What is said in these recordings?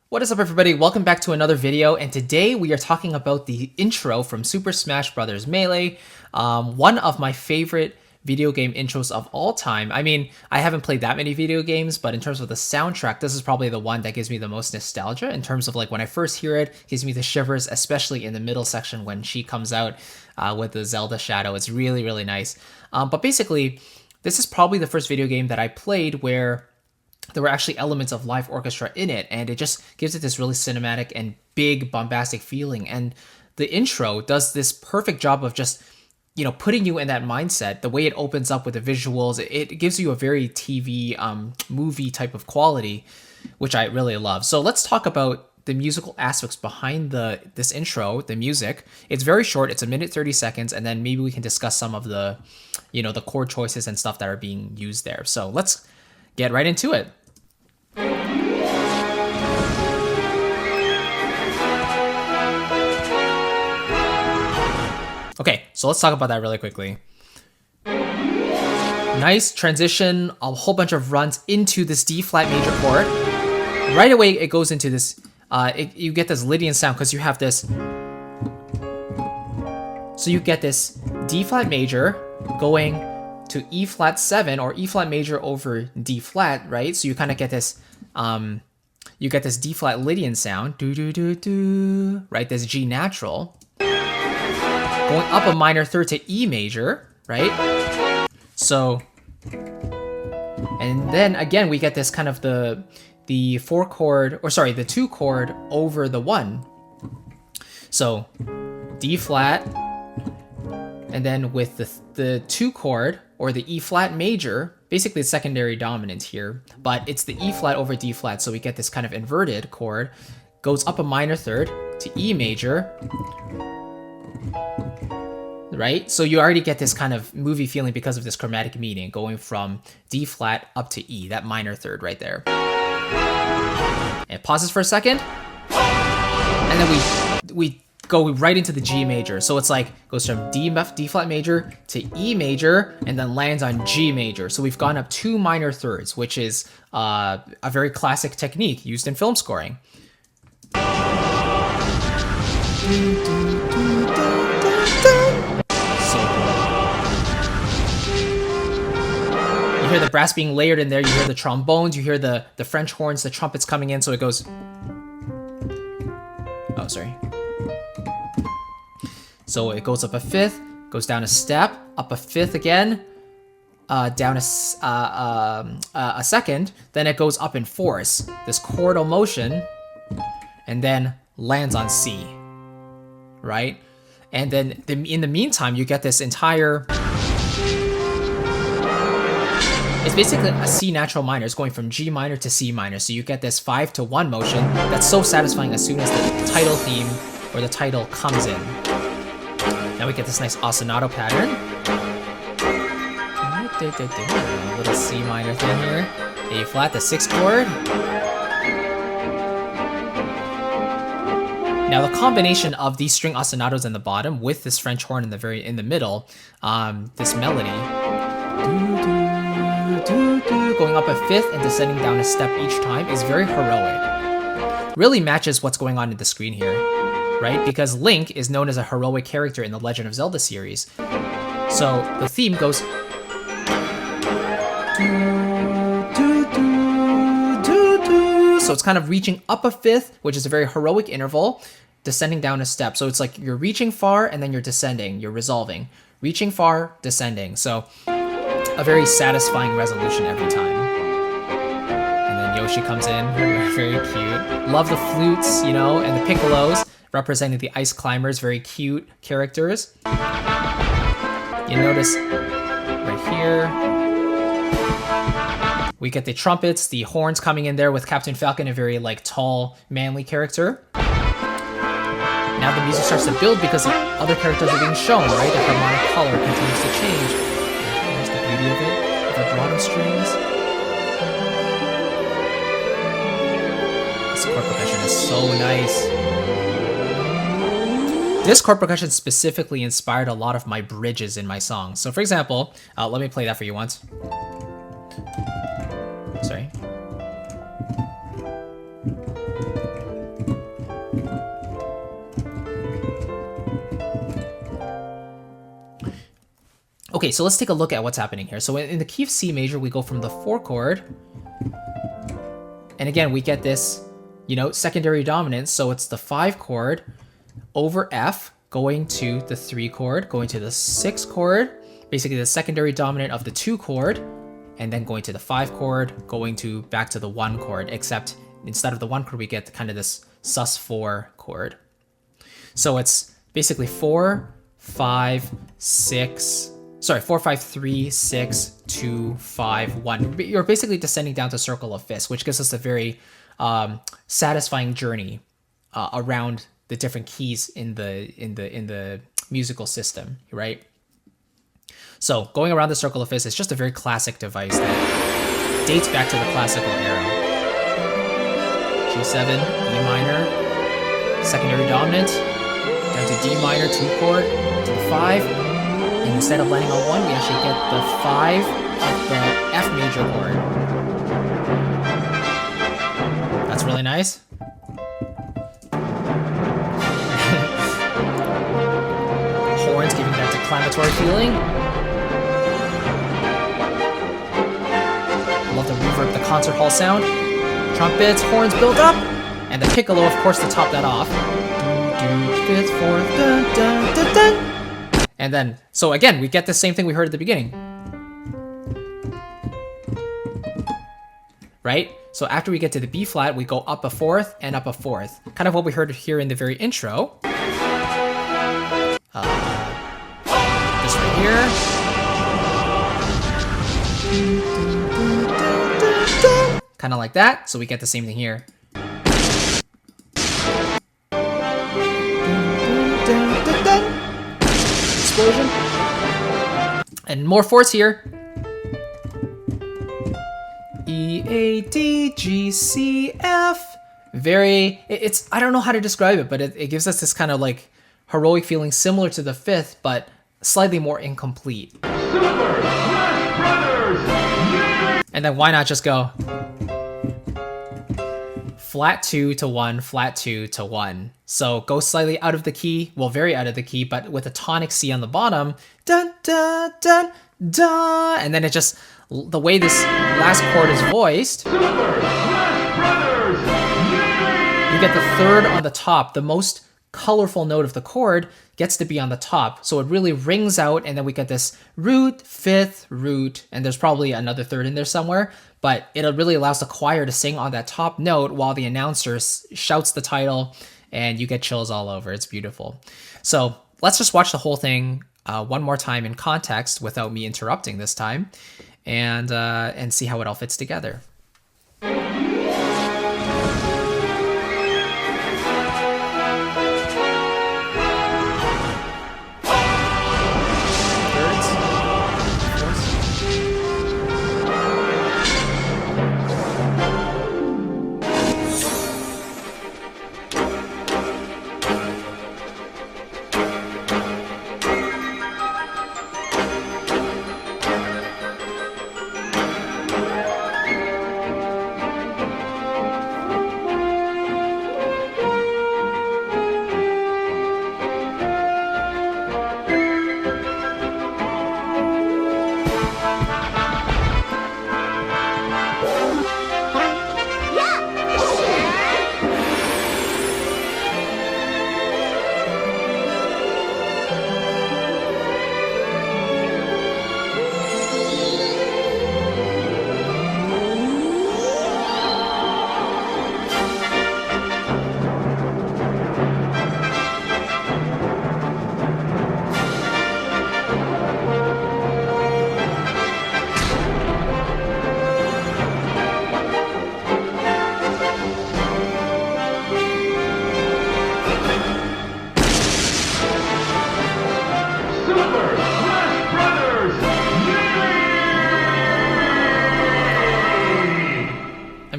What is up, everybody? Welcome back to another video, and today we are talking about the intro from Super Smash Bros. Melee, one of my favorite video game intros of all time. I mean, I haven't played that many video games, but in terms of the soundtrack, this is probably the one that gives me the most nostalgia in terms of like when I first hear it, gives me the shivers, especially in the middle section when she comes out with the Zelda shadow. It's really, really nice. But basically, this is probably the first video game that I played where there were actually elements of live orchestra in it, and it just gives it this really cinematic and big bombastic feeling. And the intro does this perfect job of just, you know, putting you in that mindset. The way it opens up with the visuals, it gives you a very TV movie type of quality, which I really love. So let's talk about the musical aspects behind this intro, the music. It's very short, it's 1 minute 30 seconds, and then maybe we can discuss some of the, you know, the chord choices and stuff that are being used there. So let's get right into it. Okay, so let's talk about that really quickly. Nice transition, a whole bunch of runs into this D flat major chord. Right away, it goes into this, you get this Lydian sound because you have this. So you get this D flat major going to E flat 7 or E flat major over D flat, right? So you kind of get this, you get this D flat Lydian sound, do do do do, right? This G natural. Going up a minor third to E major, right? So, and then again, we get this kind of the 4 chord, or sorry, the 2 chord over the 1. So, D flat, and then with the 2 chord, or the E flat major, basically it's secondary dominant here, but it's the E flat over D flat, so we get this kind of inverted chord, goes up a minor third to E major, right? So you already get this kind of movie feeling because of this chromatic meaning going from D flat up to E, that minor third right there. And pauses for a second, and then we go right into the G major. So it's like goes from D flat major to E major and then lands on G major. So we've gone up 2 minor thirds, which is a very classic technique used in film scoring. You hear the brass being layered in there, you hear the trombones, you hear the French horns, the trumpets coming in, so it goes... Oh, sorry. So it goes up a fifth, goes down a step, up a fifth again, down a second, then it goes up in fourths, this chordal motion, and then lands on C, right? And then in the meantime, you get this entire... It's basically a C natural minor. It's going from G minor to C minor. So you get this 5 to 1 motion that's so satisfying as soon as the title theme or the title comes in. Now we get this nice ostinato pattern. A little C minor thing here. A flat, the 6th chord. Now the combination of these string ostinatos in the bottom with this French horn in the middle, this melody. Going up a fifth and descending down a step each time is very heroic. Really matches what's going on in the screen here, right? Because Link is known as a heroic character in the Legend of Zelda series. So the theme goes... So it's kind of reaching up a fifth, which is a very heroic interval, descending down a step. So it's like you're reaching far and then you're descending, you're resolving. Reaching far, descending. So a very satisfying resolution every time. And then Yoshi comes in, very cute. Love the flutes, you know, and the piccolos representing the ice climbers, very cute characters. You notice right here, we get the trumpets, the horns coming in there with Captain Falcon, a very like tall, manly character. Now the music starts to build because the other characters are being shown, right? The harmonic color continues to change. Of it, the vibrato strings. This chord progression is so nice. This chord progression specifically inspired a lot of my bridges in my songs. So for example, let me play that for you once. Sorry. Okay, so let's take a look at what's happening here. So in the key of C major, we go from the 4 chord. And again, we get this, secondary dominance. So it's the 5 chord over F, going to the 3 chord, going to the 6 chord, basically the secondary dominant of the 2 chord, and then going to the 5 chord, going to back to the 1 chord, except instead of the 1 chord, we get kind of this sus4 chord. So it's basically 4, 5, 3, 6, 2, 5, 1. You're basically descending down to circle of fifths, which gives us a very satisfying journey around the different keys in the musical system, right? So going around the circle of fifths is just a very classic device that dates back to the classical era. G7, E minor, secondary dominant, down to D minor, 2 chord, to the 5, and instead of landing on 1, we actually get the 5 of the F major chord. That's really nice. Horns giving that declamatory feeling. Love the reverb, the concert hall sound. Trumpets, horns build up, and the piccolo, of course, to top that off. Fifth, fourth, dun, dun, dun, dun. And then, so again, we get the same thing we heard at the beginning. Right? So after we get to the B flat, we go up a fourth and up a fourth. Kind of what we heard here in the very intro. This right here. Kind of like that. So we get the same thing here. Explosion. And more fourths here. E, A, D, G, C, F. It's, I don't know how to describe it, but it gives us this kind of like heroic feeling similar to the fifth, but slightly more incomplete. Super Smash Brothers! And then why not just go flat 2 to 1, flat 2 to 1. So go slightly out of the key, well, very out of the key, but with a tonic C on the bottom, dun, dun, dun, dun, and then it just, the way this last chord is voiced, you get the third on the top. The most colorful note of the chord gets to be on the top. So it really rings out, and then we get this root, fifth, root, and there's probably another third in there somewhere, but it really allows the choir to sing on that top note while the announcer shouts the title, and you get chills all over. It's beautiful. So let's just watch the whole thing one more time in context without me interrupting this time, and see how it all fits together.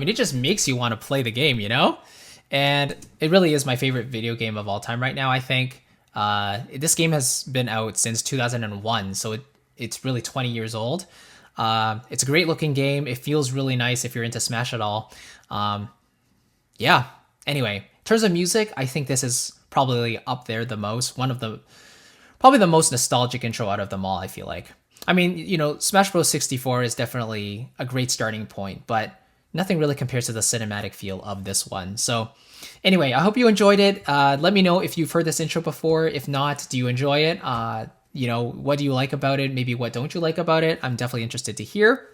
It just makes you want to play the game, And it really is my favorite video game of all time right now, I think. This game has been out since 2001, so it's really 20 years old. It's a great looking game. It feels really nice if you're into Smash at all. Yeah. Anyway, in terms of music, I think this is probably up there the most. Probably the most nostalgic intro out of them all, I feel like. I mean, Smash Bros. 64 is definitely a great starting point, but nothing really compares to the cinematic feel of this one. So, anyway, I hope you enjoyed it. Let me know if you've heard this intro before. If not, do you enjoy it? What do you like about it? Maybe what don't you like about it? I'm definitely interested to hear.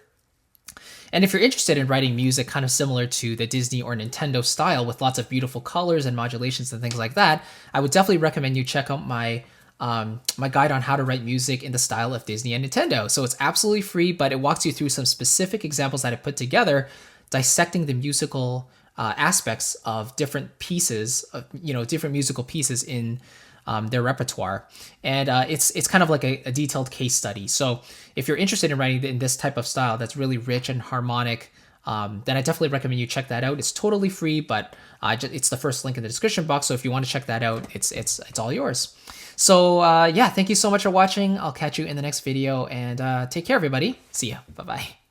And if you're interested in writing music kind of similar to the Disney or Nintendo style with lots of beautiful colors and modulations and things like that, I would definitely recommend you check out my guide on how to write music in the style of Disney and Nintendo. So it's absolutely free, but it walks you through some specific examples that I put together, dissecting the musical aspects of different pieces, different musical pieces in their repertoire, and it's kind of like a detailed case study. So if you're interested in writing in this type of style that's really rich and harmonic, then I definitely recommend you check that out. It's totally free, but it's the first link in the description box. So if you want to check that out, it's all yours. So yeah, thank you so much for watching. I'll catch you in the next video, and take care, everybody. See ya. Bye bye.